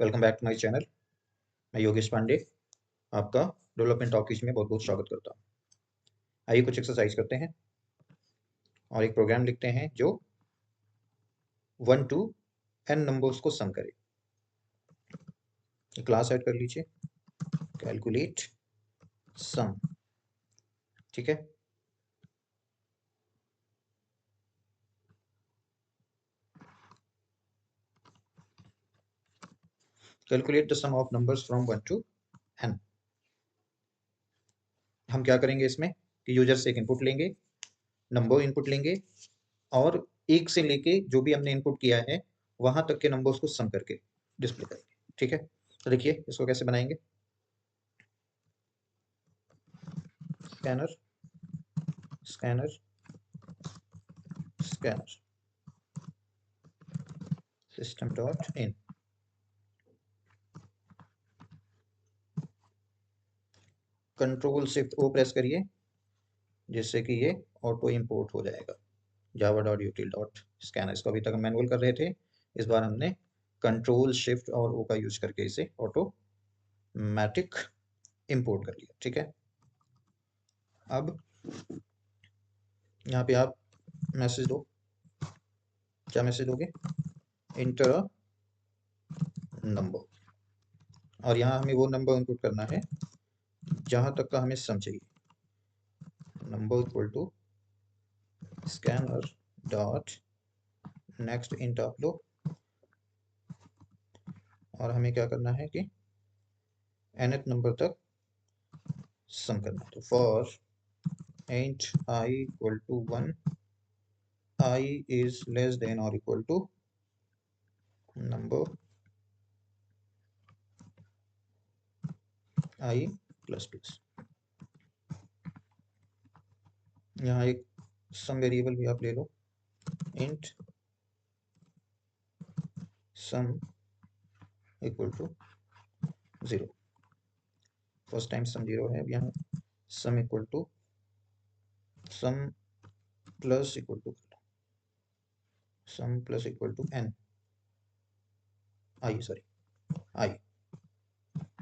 Welcome back to my channel. मैं योगेश पांडे आपका development talkies में बहुत बहुत स्वागत करता हूँ। आइए कुछ एक्सरसाइज करते हैं और एक प्रोग्राम लिखते हैं जो 1 to n नंबर्स को सम करे। क्लास ऐड कर लीजिए, कैलकुलेट सम। ठीक है, calculate the sum of numbers from 1 to n। हम क्या करेंगे इसमें कि यूजर से एक इनपुट लेंगे, नंबर इनपुट लेंगे और एक से लेके जो भी हमने इनपुट किया है वहां तक के नंबर्स को सम करके डिस्प्ले करेंगे। ठीक है, तो देखिए इसको कैसे बनाएंगे। Scanner scanner scanner system dot in. Control shift O press करिए जिससे कि ये ऑटो इंपोर्ट हो जाएगा Java dot util dot scanner. इसको अभी तक हम मैनुअल कर रहे थे, इस बार हमने कंट्रोल शिफ्ट और ओ का यूज करके इसे ऑटोमेटिक इंपोर्ट कर लिया। ठीक है, अब यहाँ पे आप मैसेज दो। क्या मैसेज दोगे? इंटर अ नंबर, और यहाँ हमें वो नंबर इनपुट करना है जहाँ तक का हमें सम चाहिए। Number equal to scanner dot next int आप लो, और हमें क्या करना है कि nth नंबर तक सम करना है। तो for int I equal to 1, I is less than or equal to number I plus plus। यहाँ एक सम वेरिएबल भी आप ले लो, int sum equal to 0। First time sum 0 है। अब यहाँ sum equal to sum plus equal to sum plus equal to n i।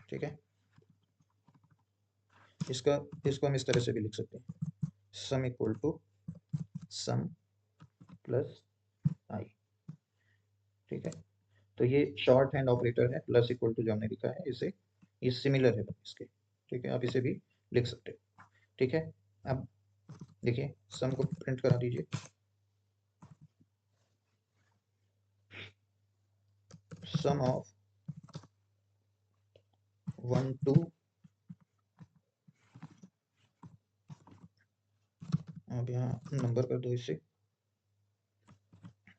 ठीक है, इसको हम इस तरह से भी लिख सकते हैं, sum equal to sum plus i। ठीक है, तो ये शॉर्ट हैंड ऑपरेटर है। प्लस इक्वल टू जो हमने लिखा है इसे, ये सिमिलर है इसके। ठीक है, आप इसे भी लिख सकते हो। ठीक है, अब देखिए सम को प्रिंट करा दीजिए। सम ऑफ 1 to, अब यहाँ नंबर कर दो इसे,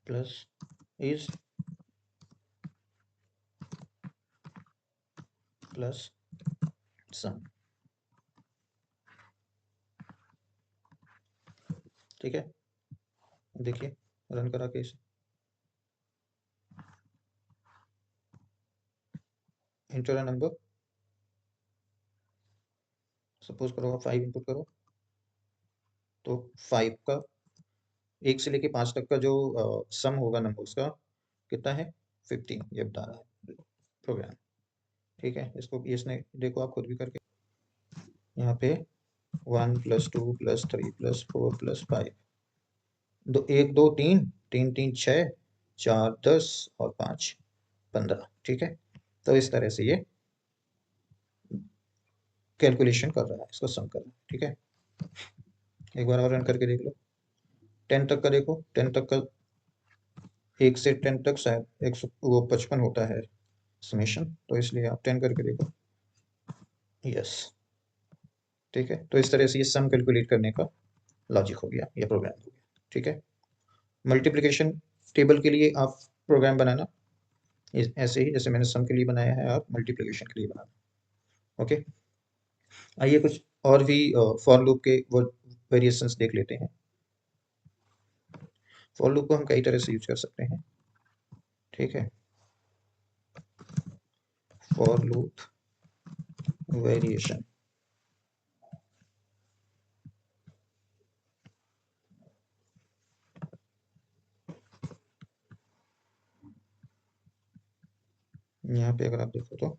प्लस इज प्लस सम। ठीक है, देखिए रन करा के इसे, इंटर अ नंबर। सपोज करो आप 5 इनपुट करो, तो 5 का 1 से लेके 5 तक का जो सम होगा नंबर उसका कितना है? 15, ये बता रहा है प्रोग्राम। ठीक है, इसको इसने देखो आप खुद भी करके, यहाँ पे 1 + 2 + 3 + 4 + 5, 1 2 3 3 3 6 4 10 और 5 15। ठीक है, तो इस तरह से ये कैलकुलेशन कर रहा है, इसको सम कर रहा है। ठीक है, एक बार और रन करके देख लो। 10 तक का देखो, 10 तक का 1 से 10 तक शायद 155 होता है समेशन, तो इसलिए आप 10 करके देखो। यस, ठीक है, तो इस तरह से ये सम कैलकुलेट करने का लॉजिक हो गया, ये प्रोग्राम हो गया। ठीक है, मल्टीप्लिकेशन टेबल के लिए आप प्रोग्राम बनाना ऐसे ही जैसे मैंने सम के लिए बनाया है, आप मल्टीप्लिकेशन के लिए बनाना। ओके, आइए कुछ और भी फॉर लूप के वो वेरिएशंस देख लेते हैं। फॉर लूप को हम कई तरह से यूज कर सकते हैं। ठीक है, फॉर लूप वेरिएशन, यहाँ पे अगर आप देखो तो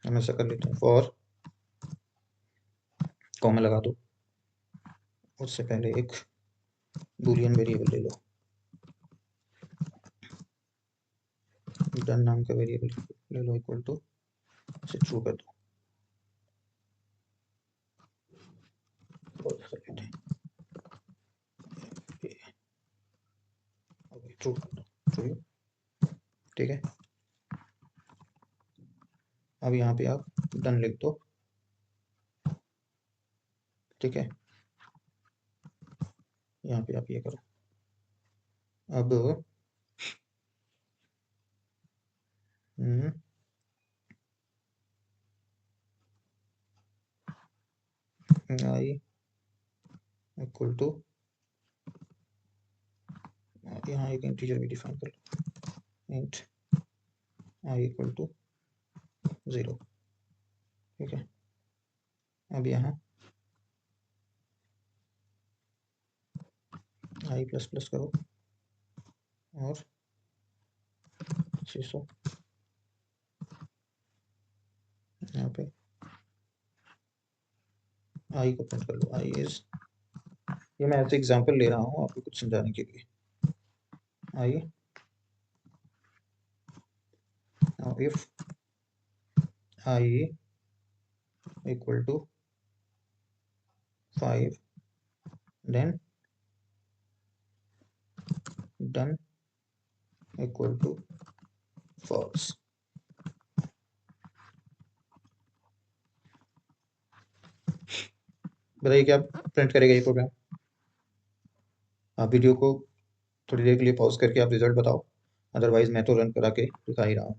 हम ऐसा कर लेते हैं, फॉर कॉमा लगा दो, उससे पहले एक बूलियन वेरिएबल ले लो, डन नाम का वेरिएबल ले लो, इक्वल टू से ट्रू कर दो, ट्रू कर दो, ट्रू। ठीक है, अब यहाँ पे आप डन लिख दो। ठीक है, यहाँ पे आप ये करो। अब आई इक्वल टू, यहाँ एक इंटीजर भी डिफाइन कर लो, इंट आई इक्वल टू 0। ठीक है, अब यहाँ आई प्लस प्लस करो और 600 यहाँ पे आई को प्रिंट कर लो, आई इज, ये मैं ऐसे एग्जांपल ले रहा हूँ आपको कुछ समझाने के लिए। I if i equal to 5 then done equal to false. बताइए क्या प्रिंट करेगा ये प्रोग्राम? आप वीडियो को थोड़ी देर के लिए पॉज करके आप रिजल्ट बताओ, अदरवाइज मैं तो रन करा के दिखा ही रहा हूँ।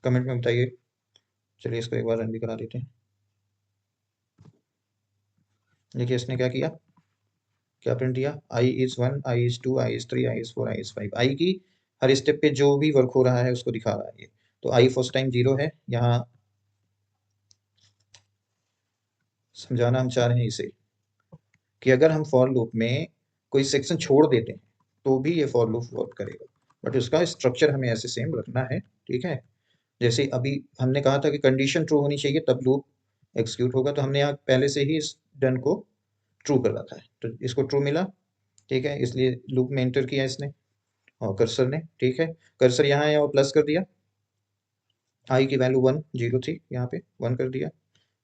कमेंट में बताइए। चलिए इसको एक बार रन भी करा देते हैं। देखिए इसने क्या किया, क्या प्रिंट दिया, I is 1, I is 2, I is 3, I is 4, I is 5। I की हर स्टेप पे जो भी वर्क हो रहा है उसको दिखा रहा है ये। तो आई फर्स्ट टाइम 0 है, यहाँ समझाना हम चाह रहे हैं इसे कि अगर हम फॉर लूप में कोई सेक्शन छोड़ देते हैं तो भी ये फॉर लूप वर्क करेगा, बट उसका स्ट्रक्चर हमें ऐसे सेम रखना है। ठीक है, जैसे अभी हमने कहा था कि कंडीशन ट्रू होनी चाहिए तब लूप एग्जीक्यूट होगा, तो हमने यहाँ पहले से ही इस डन को ट्रू कर रखा है, तो इसको ट्रू मिला। ठीक है, इसलिए लूप में एंटर किया इसने और कर्सर ने, ठीक है, कर्सर यहाँ है और प्लस कर दिया, आई की वैल्यू 1 0 थी, यहाँ पे 1 कर दिया,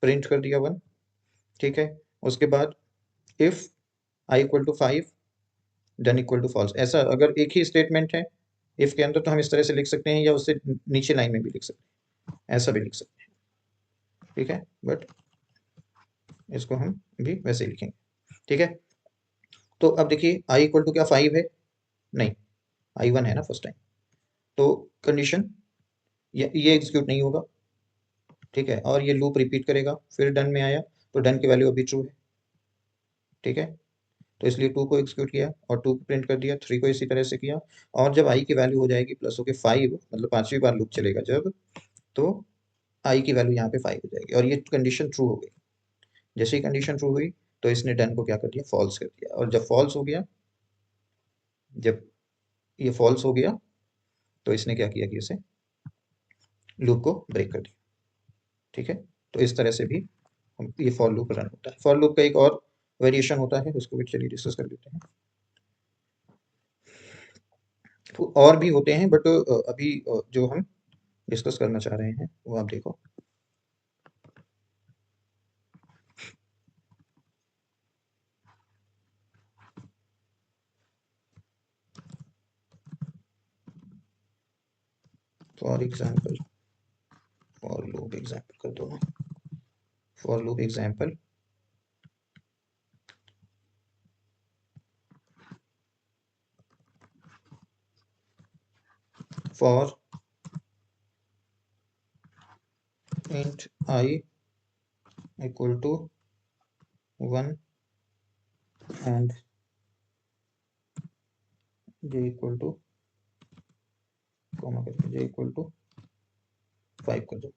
प्रिंट कर दिया 1। ठीक है, उसके बाद if i equal to 5 done equal to false. ऐसा अगर एक ही स्टेटमेंट है इफ के अंदर तो हम इस तरह से लिख सकते हैं, या उससे नीचे लाइन में भी लिख सकते हैं, ऐसा भी लिख सकते हैं। ठीक है, बट इसको हम भी वैसे ही लिखेंगे। ठीक है, तो अब देखिए आई इक्वल टू क्या 5 है? नहीं, आई 1 है ना फर्स्ट टाइम, तो कंडीशन ये एग्जीक्यूट नहीं होगा। ठीक है, और ये लूप रिपीट करेगा, फिर डन में आया तो डन की वैल्यू अभी ट्रू है। ठीक है, तो इसलिए 2 को एग्जीक्यूट किया और 2 को प्रिंट कर दिया, 3 को इसी तरह से किया, और जब आई की वैल्यू हो जाएगी प्लस होके 5, मतलब 5वीं बार लूप चलेगा जब, तो आई की वैल्यू यहाँ पे 5 हो जाएगी और ये कंडीशन ट्रू हो गई। जैसे ही कंडीशन ट्रू हुई तो इसने डन को क्या कर दिया, फॉल्स कर दिया, और जब फॉल्स हो गया, जब ये फॉल्स हो गया तो इसने क्या किया कि इसे लूप को ब्रेक कर दिया। ठीक है, तो इस तरह से भी ये फॉर लूप रन होता है। फॉर लूप का एक और वेरिएशन होता है, उसको भी चलिए डिस्कस कर लेते हैं। तो और भी होते हैं बट अभी जो हम डिस्कस करना चाह रहे हैं वो आप देखो। For example, for loop example कर दो ना, for loop example for int I equal to 1 and J equal to, comma करके जे इक्वल टू 5 कर दो,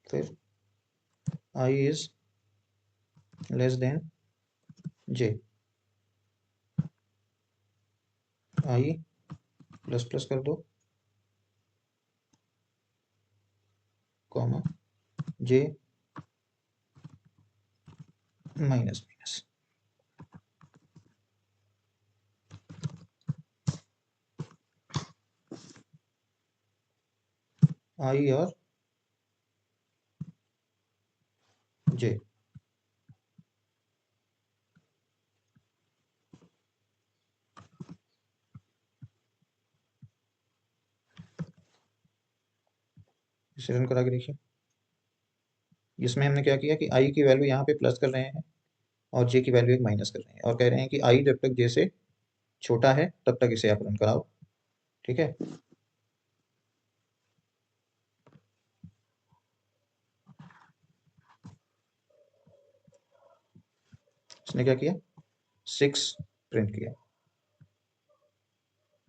फिर I is less than J, I plus plus कर दो, comma J minus minus, I और जे। इसे रन करा के देखिए। इसमें हमने क्या किया कि आई की वैल्यू यहाँ पे प्लस कर रहे हैं और जे की वैल्यू एक माइनस कर रहे हैं, और कह रहे हैं कि आई जब तक जे से छोटा है तब तक इसे आप रन कराओ। ठीक है, इसने क्या किया, 6 प्रिंट किया।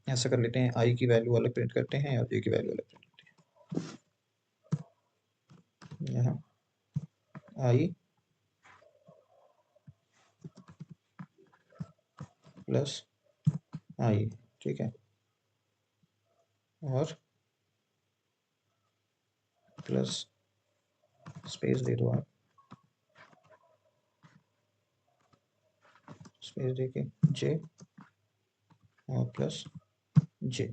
ऐसा कर लेते हैं, आई की वैल्यू अलग प्रिंट करते हैं और जे की वैल्यू अलग प्रिंट करते हैं। यहाँ आई प्लस आई, ठीक है, और प्लस स्पेस दे दो आप, स्पेस दे के जे और प्लस जे।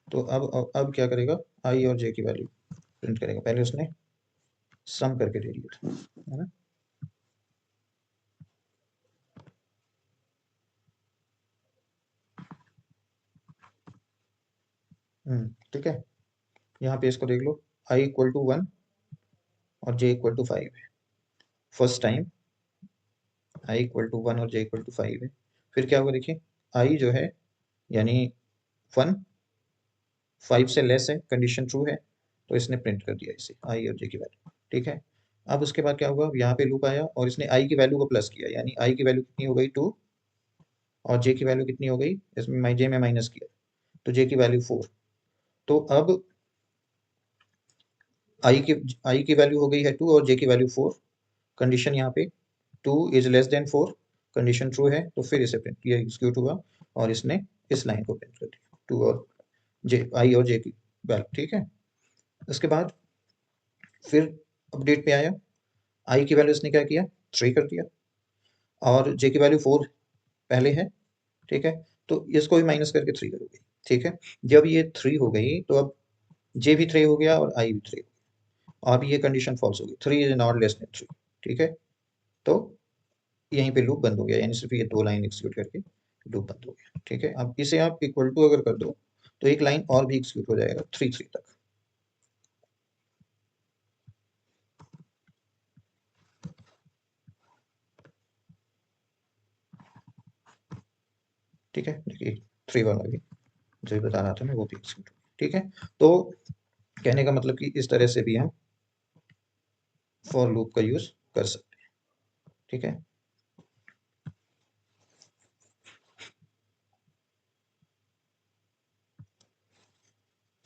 तो अब क्या करेगा, आई और जे की वैल्यू प्रिंट करेगा। पहले उसने सम करके दे दिया था, है ना। ठीक है, यहाँ पे इसको देख लो, आई इक्वल टू 1 और जे इक्वल टू 5 है। First time i equal to 1 और जे इक्वल टू 5 है। फिर क्या होगा देखिए, आई जो है यानी 1 5 से लेस है, कंडीशन ट्रू है, तो इसने प्रिंट कर दिया इसे, आई और जे की वैल्यू। ठीक है, अब उसके बाद क्या होगा, यहाँ पे लूप आया और इसने आई की वैल्यू को प्लस किया, यानी आई की वैल्यू कितनी हो गई 2 और जे की वैल्यू कितनी हो गई, इसमें जे में माइनस किया तो जे की वैल्यू 4। तो अब आई की वैल्यू हो गई है 2 और जे की वैल्यू 4। कंडीशन यहाँ पे 2 is less then 4, condition true है, तो फिर इसे प्रिंट किया, एग्जीक्यूट हुआ और इसने इस लाइन को प्रिंट कर दिया, 2 और जे, आई और जे की वैल्यू। ठीक है, उसके बाद फिर अपडेट पे आया, आई की वैल्यू इसने क्या किया, 3 कर दिया और जे की वैल्यू 4 पहले है। ठीक है, तो इसको भी माइनस करके 3 करोगे। ठीक है, जब ये 3 हो गई तो अब जे भी 3 हो गया और आई भी 3 हो गया। अब ये कंडीशन फॉल्स हो गई, 3 इज नॉट लेस देन 3। ठीक है, तो यहीं पे लूप बंद हो गया, यानी सिर्फ ये 2 लाइन एग्जीक्यूट करके लूप बंद हो गया। ठीक है, अब इसे आप इक्वल टू अगर कर दो तो एक लाइन और भी एग्जीक्यूट हो जाएगा 3 तक। ठीक है, देखिए 3 वाला भी जो भी बता रहा था मैं वो भी एग्जीक्यूट हो गया। ठीक है, तो कहने का मतलब कि इस तरह से भी हम फॉर लूप का यूज कर सकते हैं। ठीक है,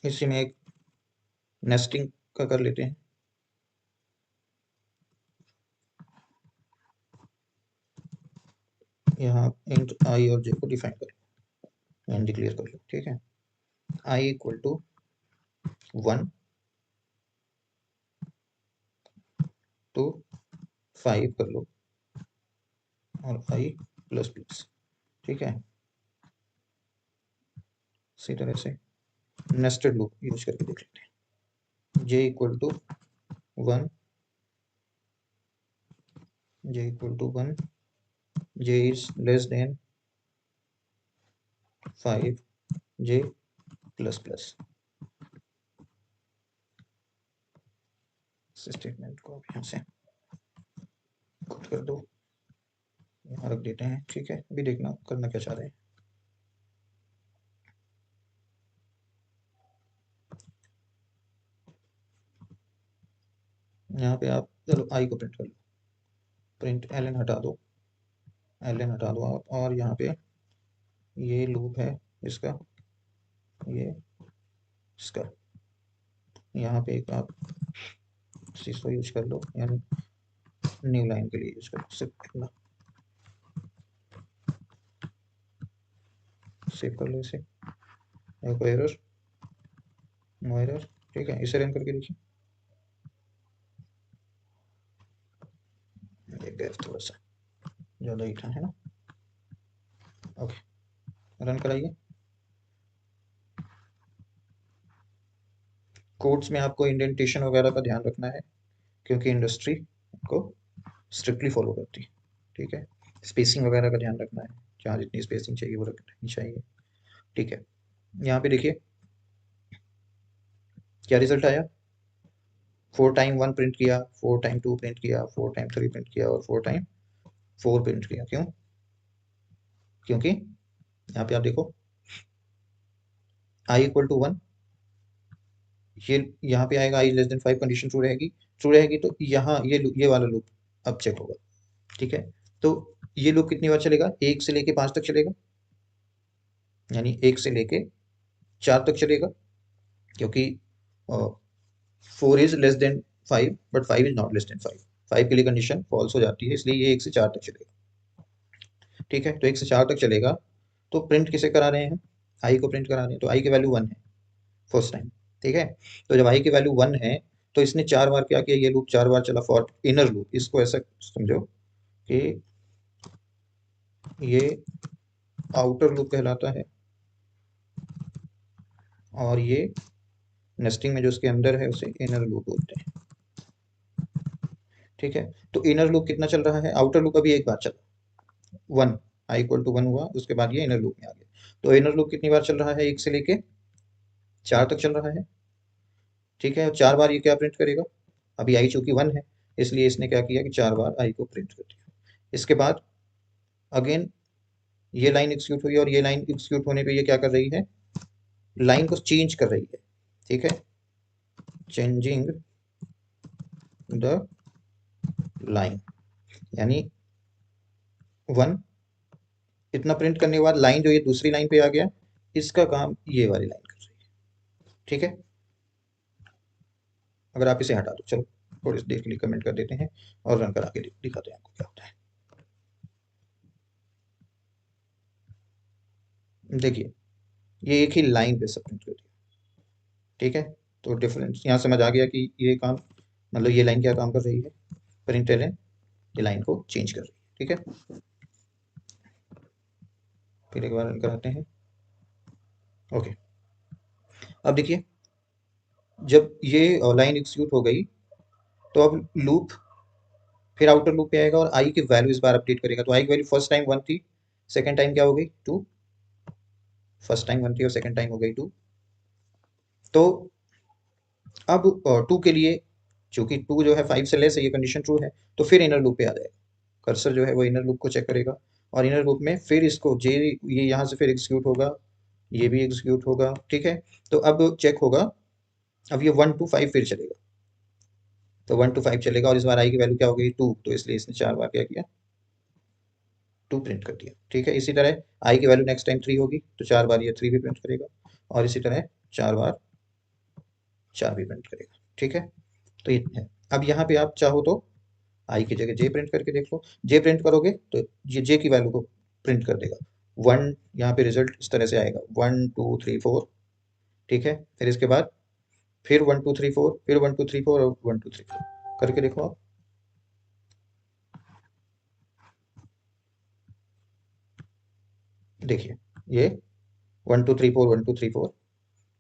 इसी में एक नेस्टिंग का कर लेते हैं। यहाँ इंट आई और जे को डिफाइन कर लो एंड डिक्लेयर कर लो। ठीक है, आई इक्वल टू 1 टू 5 कर लो और आई प्लस प्लस। ठीक है, इसी तरह से नेस्टेड लूप यूज करके देख लेते हैं। J equal to 1, J equal to 1, J is less than 5, J plus plus. Statement को अब यहाँ से कट कर दो, यहाँ रख देते हैं। ठीक है, अभी देखना करना क्या चाह रहे हैं। यहाँ पे आप चलो आई को प्रिंट कर लो, प्रिंट एल हटा दो, एल हटा दो आप, और यहाँ पे ये लूप है इसका, ये इसका, यहाँ पे एक आप इसको यूज कर लो, यानी न्यू लाइन के लिए यूज करो, सेव कर लो इसे। देखो एरर, नो एरर। ठीक है, इसे रन करके देखिए। एक गैप थोड़ा सा ज़्यादा ही था, है ना। ओके, रन कराइए। कोड्स में आपको इंडेंटेशन वगैरह का ध्यान रखना है, क्योंकि इंडस्ट्री को स्ट्रिक्टली फॉलो करती है। ठीक है, स्पेसिंग वगैरह का ध्यान रखना है, जहाँ जितनी स्पेसिंग चाहिए वो रखनी चाहिए। ठीक है, यहाँ पे देखिए क्या रिजल्ट आया। 4 टाइम 1 प्रिंट किया, 4 टाइम 2 प्रिंट किया, 4 टाइम 3 प्रिंट किया और 4 टाइम 4 प्रिंट किया। क्यों? क्योंकि यहाँ पे आप देखो i = 1, ये यहाँ पे आएगा i <5 कंडीशन ट्रू रहेगी। ट्रू रहेगी तो यहाँ ये वाला लूप अब चेक होगा। ठीक है, तो ये लूप कितनी बार चलेगा? 1 से लेके 5 तक चलेगा, यानी 1 से लेके 4 तक चलेगा, क्योंकि 4 is less than 5 but 5 is not less than 5। 5 के लिए कंडीशन फॉल्स हो जाती है, इसलिए ये 1 से 4 तक चलेगा। ठीक है, तो 1 से 4 तक चलेगा। तो प्रिंट किसे करा रहे हैं? आई को प्रिंट करा रहे हैं, तो आई की वैल्यू 1 है फर्स्ट टाइम। ठीक है, तो जब आई की वैल्यू 1 है तो इसने 4 बार क्या किया, ये लूप 4 बार चला फॉर इनर लूप। इसको ऐसा समझो कि ये आउटर लूप कहलाता है, और ये नेस्टिंग में जो उसके अंदर है उसे इनर लूप बोलते हैं। ठीक है, तो इनर लूप कितना चल रहा है? आउटर लूप अभी एक बार चला, 1, i = 1 हुआ, उसके बाद ये इनर लूप में आ गया। तो इनर लूप कितनी बार चल रहा है? 1 से लेके 4 तक चल रहा है। ठीक है, और 4 बार ये क्या प्रिंट करेगा? अभी आई चूंकि 1 है, इसलिए इसने क्या किया कि 4 बार आई को प्रिंट कर दिया। इसके बाद अगेन ये लाइन एक्सिक्यूट हुई, और ये लाइन एक्सिक्यूट होने पे ये क्या कर रही है? लाइन को चेंज कर रही है। ठीक है, चेंजिंग द लाइन, यानी 1 इतना प्रिंट करने के बाद लाइन जो ये दूसरी लाइन पे आ गया, इसका काम ये वाली लाइन कर रही है। ठीक है, अगर आप इसे हटा दो, चलो थोड़ी सी देर के लिए कमेंट कर देते हैं और रन करा के दिखाते हैं आपको क्या होता है। देखिए, ये एक ही लाइन पे सब प्रिंट कर दिया। ठीक है, तो डिफरेंस यहाँ समझ आ गया कि ये काम, मतलब ये लाइन क्या काम कर रही है? प्रिंट एलन ये लाइन को चेंज कर रही है। ठीक है, फिर एक बार रन कराते हैं। ओके, अब देखिए जब ये लाइन एग्जीक्यूट हो गई, तो अब लूप फिर आउटर लूप पे आएगा और आई की वैल्यू इस बार अपडेट करेगा। तो आई की वैल्यू फर्स्ट टाइम 1 थी, सेकंड टाइम क्या हो गई? 2। फर्स्ट टाइम 1 थी और सेकंड टाइम हो गई 2। तो अब 2 के लिए, चूंकि 2 जो है 5 से लेस है, ये कंडीशन ट्रू है, तो फिर इनर लूप पे आ जाएगा। कर्सर जो है वो इनर लूप को चेक करेगा, और इनर लूप में फिर इसको ये यहाँ से फिर एग्जीक्यूट होगा, ये भी एग्जीक्यूट होगा। ठीक है, तो अब चेक होगा, अब ये 1 to 5 फिर चलेगा। तो 1 to 5 चलेगा, और इस बार आई की वैल्यू क्या हो गई? 2, तो इसलिए इसने 4 बार क्या किया? 2 प्रिंट कर दिया। ठीक है, इसी तरह आई की वैल्यू नेक्स्ट टाइम 3 होगी, तो 4 बार ये 3 भी प्रिंट करेगा, और इसी तरह 4 बार 4 भी प्रिंट करेगा। ठीक है, तो ये है। अब यहाँ पे आप चाहो तो आई की जगह जे प्रिंट करके देख लो। जे प्रिंट करोगे तो ये जे की वैल्यू को प्रिंट कर देगा। 1, यहाँ पे रिजल्ट इस तरह से आएगा, 1 2 3 4। ठीक है, फिर इसके बाद फिर 1 2 3 4, फिर 1 2 3 4 और 1 2 3 4 करके देखो आप। देखिए ये 1 2 3 4 1 2 3 4।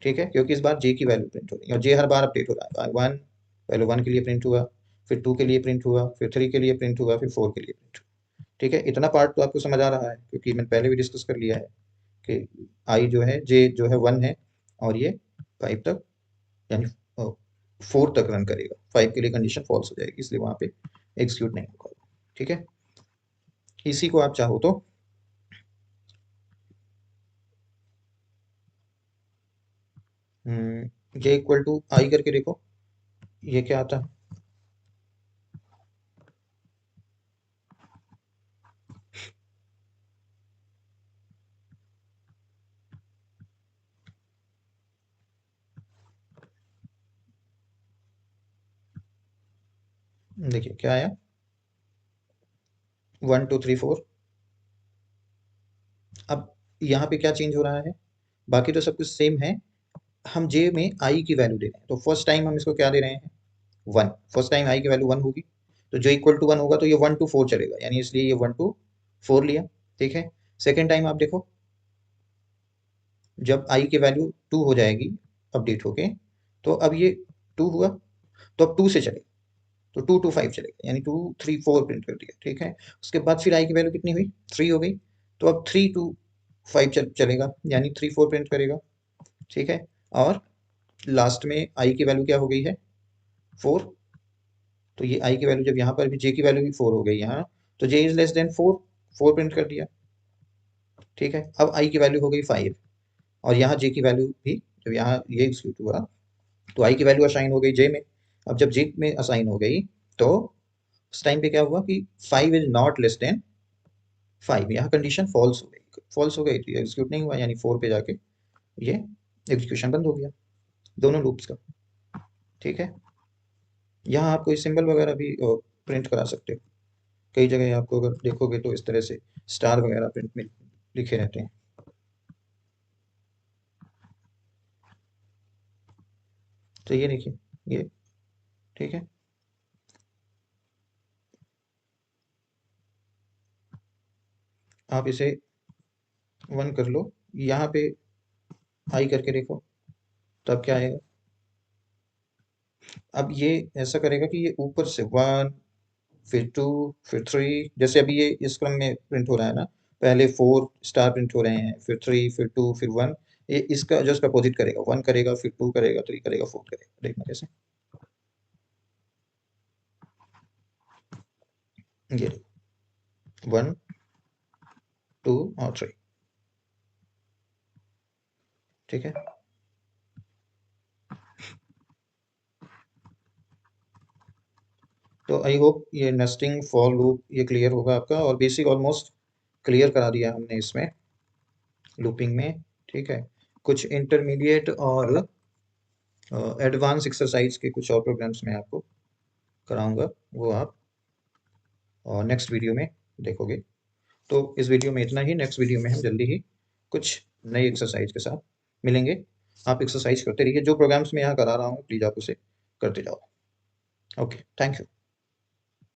ठीक है, क्योंकि इस बार जे की वैल्यू प्रिंट हो रही है, और जे हर बार अपडेट हो रहा है। 1 पहले 1 के लिए प्रिंट हुआ, फिर 2 के लिए प्रिंट हुआ, फिर 3 के लिए प्रिंट हुआ, फिर 4 के लिए प्रिंट हुआ। ठीक है, इतना पार्ट तो आपको समझ आ रहा है, क्योंकि मैंने पहले भी डिस्कस कर लिया है कि आई जो है, जे जो है 1 है, और ये 5 तक, यानी 4 तक रन करेगा। 5 के लिए कंडीशन फॉल्स हो जाएगी, इसलिए वहां पे एग्जीक्यूट नहीं होगा। ठीक है, इसी को आप चाहो तो J = I करके देखो, ये क्या आता है। देखिए क्या आया, 1 2 3 4। अब यहाँ पे क्या चेंज हो रहा है, बाकी तो सब कुछ सेम है, हम जे में आई की वैल्यू दे रहे हैं। तो फर्स्ट टाइम हम इसको क्या दे रहे हैं, 1। फर्स्ट टाइम आई की वैल्यू 1 होगी, तो जो इक्वल टू 1 होगा तो ये 1 टू 4 चलेगा, यानी इसलिए ये 1 टू 4 लिया। ठीक है, सेकेंड टाइम आप देखो, जब आई की वैल्यू 2 हो जाएगी अपडेट होके, तो अब ये 2 हुआ, तो अब 2 से चलेगा, तो 2 टू 5 चलेगा, यानी 2 3 4 प्रिंट कर दिया। ठीक है, उसके बाद फिर आई की वैल्यू कितनी हुई, 3 हो गई, तो अब 3 टू 5 चलेगा, यानी 3 4 प्रिंट करेगा। ठीक है, और लास्ट में आई की वैल्यू क्या हो गई है, 4। तो ये आई की वैल्यू जब यहाँ पर भी जे की वैल्यू भी 4 हो गई यहाँ, तो जे इज लेस देन 4, 4 प्रिंट कर दिया। ठीक है, अब आई की वैल्यू हो गई 5, और यहाँ जे की वैल्यू भी जब यहाँ ये एग्जीक्यूट हुआ, तो आई की वैल्यू असाइन हो गई जे में। अब जब जे में असाइन हो गई, तो उस टाइम पे क्या हुआ कि 5 इज नॉट लेस देन 5, यहाँ कंडीशन फॉल्स हो गई, फॉल्स हो गई थी, एग्जीक्यूट नहीं हुआ, यानी 4 पे जाके ये एग्जीक्यूशन बंद हो गया दोनों लूप्स का। ठीक है, यहाँ आप कोई सिंबल वगैरह भी प्रिंट करा सकते हो, कई जगह आपको अगर देखोगे तो इस तरह से स्टार वगैरह प्रिंट में लिखे रहते हैं। तो ये देखिए, ये ठीक है, आप इसे 1 कर लो, यहाँ पे आई करके देखो, तब क्या आएगा। अब ये ऐसा करेगा कि ये ऊपर से 1 फिर 2 फिर 3, जैसे अभी ये इस क्रम में प्रिंट हो रहा है ना, पहले 4 स्टार प्रिंट हो रहे हैं, फिर 3 फिर 2 फिर 1, ये इसका जस्ट अपोजिट करेगा, 1 करेगा फिर 2 करेगा 3 करेगा 4 करेगा, देखना कैसे, ये 1 2 और 3। ठीक है, तो आई होप ये नेस्टिंग फॉर लूप ये क्लियर होगा आपका, और बेसिक ऑलमोस्ट क्लियर करा दिया हमने इसमें लूपिंग में। ठीक है, कुछ इंटरमीडिएट और एडवांस एक्सरसाइज के कुछ और प्रोग्राम्स मैं आपको कराऊंगा, वो आप और नेक्स्ट वीडियो में देखोगे। तो इस वीडियो में इतना ही, नेक्स्ट वीडियो में हम जल्दी ही कुछ नई एक्सरसाइज के साथ मिलेंगे। आप एक्सरसाइज करते रहिए, जो प्रोग्राम्स मैं यहाँ करा रहा हूँ प्लीज़ आप उसे करते जाओ। Okay, thank you.